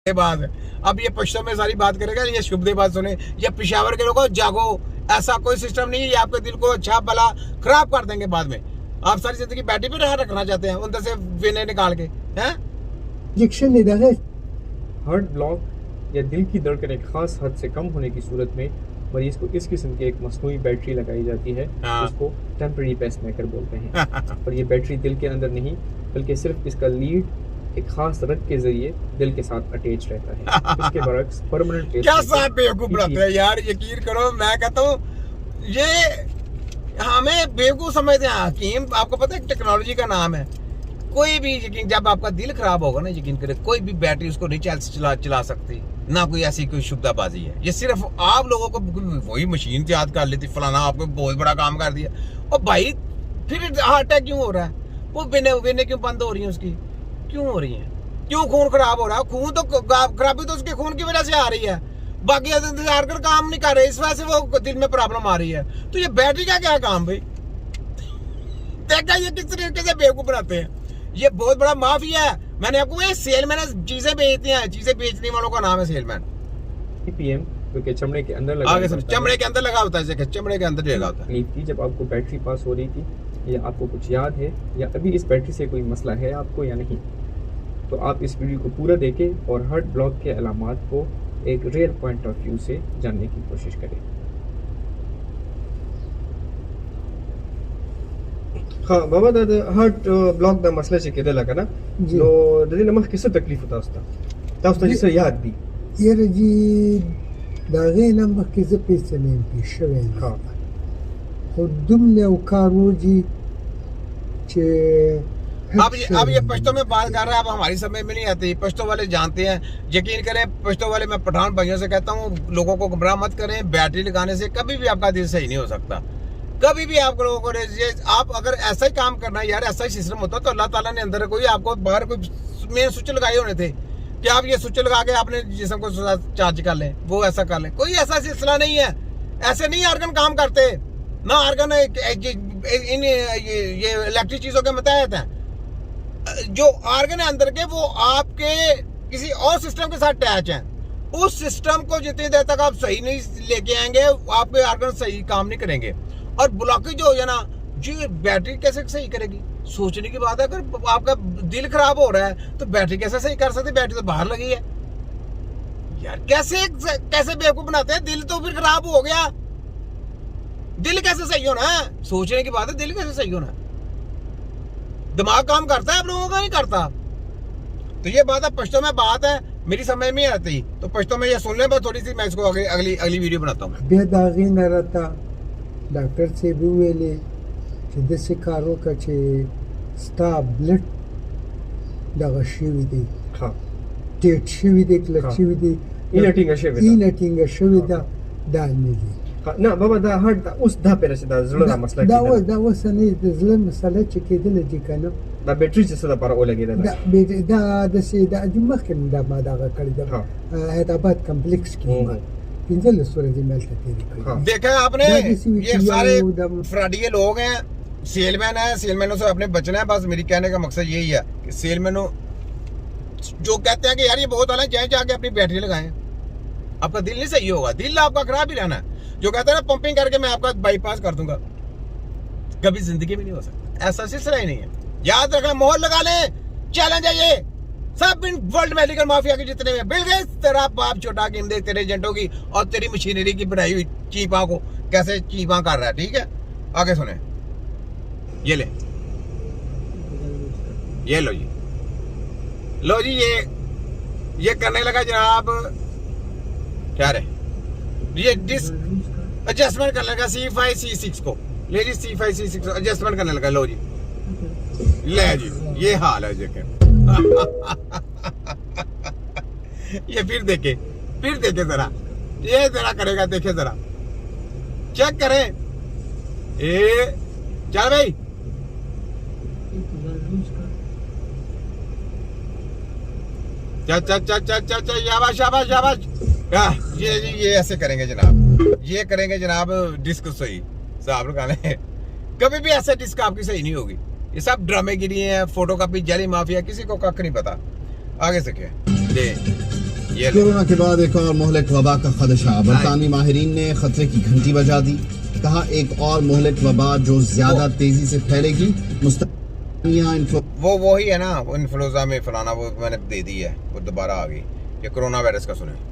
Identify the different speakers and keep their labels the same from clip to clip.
Speaker 1: ये बात है। अब ये पश्तो में सारी बात करेगा, ये शुभ दे बात सुने। ये पेशावर के लोगों जागो, ऐसा कोई सिस्टम नहीं है। ये आपके दिल को अच्छा भला खराब कर देंगे बाद में। आप सारी जिंदगी बैटरी पे रखना चाहते हैं उनसे से वेने निकाल के हैं।
Speaker 2: इंजेक्शन नहीं डाले।
Speaker 3: हार्ट ब्लॉक या दिल की धड़कन एक खास हद से कम होने की सूरत में मरीज को इस किस्म की एक मसनूई बैटरी लगाई जाती है, जिसको टेम्परेरी पेसमेकर बोलते हैं। और ये बैटरी दिल के अंदर नहीं बल्कि सिर्फ इसका लीड एक खास रग के जरिए दिल के साथ अटैच रहता है। इसके बरक्स परमानेंट
Speaker 1: क्या साहब बेवकूफ बनाते हैं यार। यकीन करो, मैं कहता हूँ ये हमें बेवकूफ समझते हैं हकीम। आपको पता है टेक्नोलॉजी का नाम है। कोई भी यकीन, जब आपका दिल खराब होगा ना, यकीन करे कोई भी बैटरी उसको नहीं चला सकती। ना कोई ऐसी कोई शुभदाबाजी है। ये सिर्फ आप लोगों को वही मशीन याद कर लेती, फलाना आपको बहुत बड़ा काम कर दिया। और भाई फिर हार्ट अटैक क्यों हो रहा है? वो वेने क्यों बंद हो रही है? उसकी क्यों हो रही है? क्यों खून खराब हो रहा है? खून तो खराबी तो उसके खून की वजह से आ रही है, बाकी इंतजार कर काम नहीं कर रहे, इस वजह से वो दिल में प्रॉब्लम आ रही है। तो ये बैटरी का क्या काम भाई? देखा ये किस तरीके से बेवकूफ बनाते हैं। ये बहुत बड़ा माफिया है। मैंने आपको ये सेलमैन चीजें बेचती हैं, चीजें बेचने वालों का नाम है सेलमैन।
Speaker 3: पीएम क्योंकि चमड़े के अंदर लगा,
Speaker 1: आगे समझ, चमड़े के अंदर लगा होता है, चमड़े के अंदर लगा होता है।
Speaker 3: जब आपको बैटरी पास हो रही थी या आपको कुछ याद है या अभी इस बैटरी से कोई मसला है आपको या नहीं, तो आप इस वीडियो को पूरा देखें और हार्ट ब्लॉक के अलामात को एक रियल पॉइंट ऑफ व्यू से जानने की कोशिश करें। हाँ बाबा दादा हार्ट ब्लॉक दा मसला से केदे लगा ना नो ददी नमक किस तकलीफ होता उसता जिससे याद भी
Speaker 2: ये रजी दागे नंबर किस पैसे में भी शवे।
Speaker 3: हाँ
Speaker 2: खुदम ने उकारोजी चे
Speaker 1: अब ये पश्तो में बात कर रहा है। अब हमारी समझ में नहीं आती, पश्तो वाले जानते हैं। यकीन करें, पश्तो वाले, मैं पठान भाइयों से कहता हूँ लोगों को गुमराह मत करें। बैटरी लगाने से कभी भी आपका दिल सही नहीं हो सकता। कभी भी आप लोगों को आप अगर ऐसा ही काम करना यार, ऐसा ही सिस्टम होता तो अल्लाह ताला ने अंदर कोई आपको बाहर कोई मेन स्विच लगाए होने थे कि आप ये स्विच लगा के अपने जिस्म को चार्ज कर लें, वो ऐसा कर लें। कोई ऐसा सिलसिला नहीं है। ऐसे नहीं आर्गन काम करते ना। आर्गन इन ये इलेक्ट्रिक चीजों के मुताबिक है। जो आर्गन है अंदर के, वो आपके किसी और सिस्टम के साथ अटैच है। उस सिस्टम को जितनी देर तक आप सही नहीं लेके आएंगे, आपके आर्गन सही काम नहीं करेंगे। और ब्लॉकेज जो हो जाए ना जी, बैटरी कैसे सही करेगी? सोचने की बात है। अगर आपका दिल खराब हो रहा है तो बैटरी कैसे सही कर सकती? बैटरी तो बाहर लगी है यार। कैसे बेवकूफ बनाते हैं? दिल तो फिर खराब हो गया, दिल कैसे सही होना है? सोचने की बात है, दिल कैसे सही होना है? दिमाग काम करता है, आप लोगों का नहीं करता। तो ये बात है, पश्तो में बात है, मेरी समझ में आती तो पश्तो में ये सुन ले। बस थोड़ी सी मैं इसको अगली वीडियो बनाता हूँ।
Speaker 2: बेदागी न रहता डॉक्टर से भी वेले जैसे कारों का चे स्टा ब्लड दगा शिवी दे।
Speaker 3: हाँ
Speaker 2: टेट शिवी दे, क्लच शिवी दे, इनटिंग शिवी दा दाने दे।
Speaker 3: ना बाबा दा हार्ट दा उस दा पेरा से दा जड़ा मसला की
Speaker 2: दा वो सने ज़ले मसला चके दे जी कानो
Speaker 3: दा बैटरी से सदा पर ओ लगे
Speaker 2: दा से दा जुमखन दा मा दा कर दा हैदराबाद कॉम्प्लेक्स की इंजल सूरज मेल तेरी।
Speaker 1: देखा आपने, ये सारे फ्रॉडिये लोग हैं, सेलमैन है। सेलमैनों से अपने बचना है। बस मेरी कहने का मकसद यही है कि सेलमैनों जो कहते हैं कि यार ये बहुत वाला जाए जाके अपनी बैटरी लगाएं, आपका दिल नहीं सही होगा, दिल आपका खराब ही रहना है। जो कहते हैं ना पंपिंग करके मैं आपका बाईपास कर दूंगा, कभी जिंदगी में नहीं हो सकता। ऐसा सिलसिला ही नहीं है। याद रखना, मोहर लगा ले, चैलेंज है ये सब वर्ल्ड मेडिकल माफिया के जितने में। बिल गेट्स तेरा बाप छोटा कीम दे तेरे एजेंटों की और तेरी मशीनरी की बनाई हुई चीपा को कैसे चीपा कर रहा है। ठीक है, आगे सुने। ये ले, ये लो जी, लो जी, ये करने लगा जनाब। क्या रे, ये डिस्क एडजस्टमेंट करने लगा C5 C6 को। ले जी C5 C6 एडजस्टमेंट करने लगा। लो जी, ले जी, ये हाल है देखे। ये फिर देखे जरा, ये जरा करेगा, देखे जरा, चेक करें। चल भाई, चल, शाबाश। ये ऐसे करेंगे जनाब, ये करेंगे जनाब। डिस्क सही साहब लगाने, कभी भी ऐसे डिस्क आपकी सही नहीं होगी। ये सब ड्रामे गिरी है, फोटोकॉपी, जाली माफिया, किसी को कख नहीं पता। आगे से क्या ये
Speaker 4: कोरोना के बाद एक और मोहलिक वबा का खदशा। बरतानवी माहिरीन ने खतरे की घंटी बजा दी। कहा एक और मोहलिक वबा जो ज्यादा तेजी से फैलेगी।
Speaker 1: वो वही है ना, वो इन्फ्लुएंजा में फलाना, वो मैंने दे दी है, वो दोबारा आ गई। ये कोरोना वायरस का सुने,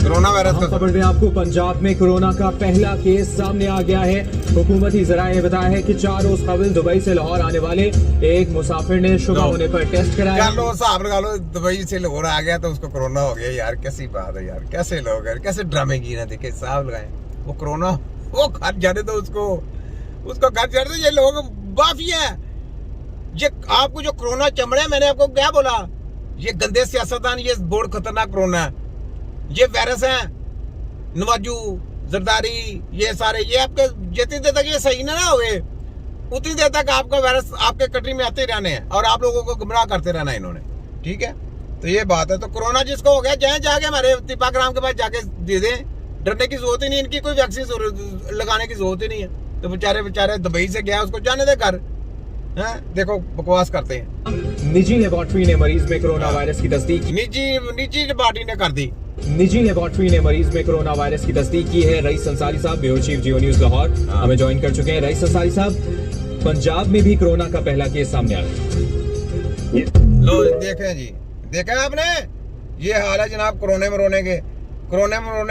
Speaker 1: कोरोना वायरस का
Speaker 3: खबर में आपको पंजाब में कोरोना का पहला केस सामने आ गया है। हुकूमती जराये ने बताया है कि 4 रोज कबल दुबई से लाहौर आने वाले एक मुसाफिर ने शुगर होने पर टेस्ट कराया।
Speaker 1: कर लो साहब, लगा लो दुबई से लाहौर आ गया तो उसको कोरोना हो गया। यार कैसी बात है यार, कैसे लोग हैं, कैसे ड्रामे की ना देखे साहब लगाए। वो कोरोना, वो घर जाने दो उसको घर जाने दो। ये लोग माफिया है। ये आपको जो कोरोना चमड़े, मैंने आपको क्या बोला, ये गंदे सियासतदान, ये बहुत खतरनाक कोरोना है। ये वायरस है, नवाजू जरदारी, ये सारे, ये आपके जितनी देर तक ये सही ना हुए उतनी देर तक आपका वायरस आपके कंट्री में आते रहने हैं और आप लोगों को गुमराह करते रहना इन्होंने। ठीक है, तो ये बात है। तो कोरोना जिसको हो गया जाए जाके हमारे तिपाग्राम के पास जाके दे दें, डरने की जरूरत ही नहीं, इनकी कोई वैक्सीन लगाने की जरूरत ही नहीं है। तो बेचारे दुबई से गया, उसको जाने दे घर। देखो बकवास करते हैं।
Speaker 3: निजी लेबोरेटरी ने मरीज में कोरोना वायरस की तस्दीक
Speaker 1: निजी लेबोरेटरी ने कर दी।
Speaker 3: निजी लेबोरेटरी ने मरीज में कोरोना वायरस की तस्दीक की है। रईस अंसारी साहब, ब्यूरो चीफ जियो न्यूज लाहौर, हमें ज्वाइन कर चुके हैं। रईस अंसारी साहब, पंजाब में भी कोरोना का पहला केस सामने आ गया।
Speaker 1: लो देखें जी, देखा है आपने, ये हाल है जनाब कोरोना में रोने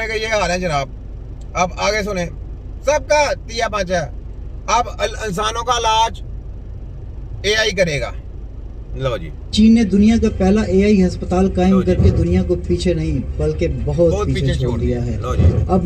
Speaker 1: के ये हाल है जनाब। अब आगे सुने, सबका तिया पांचा। अब इंसानों का इलाज AI करेगा। लो जी,
Speaker 5: चीन ने दुनिया का पहला AI अस्पताल कायम करके दुनिया को पीछे नहीं बल्कि बहुत पीछे छोड़ दिया है।
Speaker 1: लो जी।
Speaker 5: अब